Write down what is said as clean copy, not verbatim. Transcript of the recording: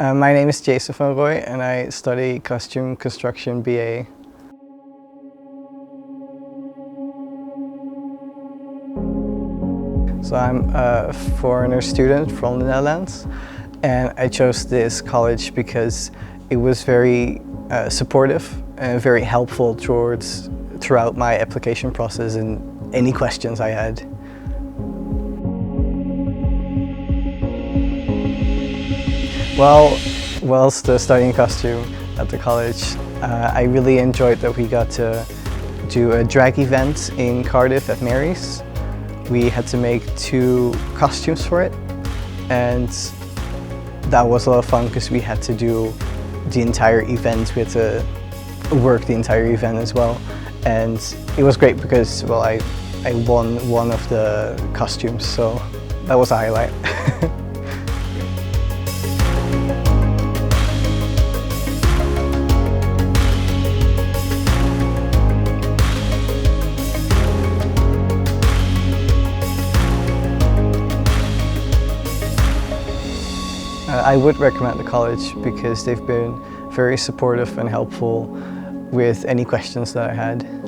My name is Jason van Rooij and I study Costume Construction BA. So I'm a foreigner student from the Netherlands, and I chose this college because it was very supportive and very helpful throughout my application process and any questions I had. Well, whilst studying costume at the college, I really enjoyed that we got to do a drag event in Cardiff at Mary's. We had to make 2 costumes for it, and that was a lot of fun because we had to do the entire event. We had to work the entire event as well, and it was great because, well, I won one of the costumes, so that was a highlight. I would recommend the college because they've been very supportive and helpful with any questions that I had.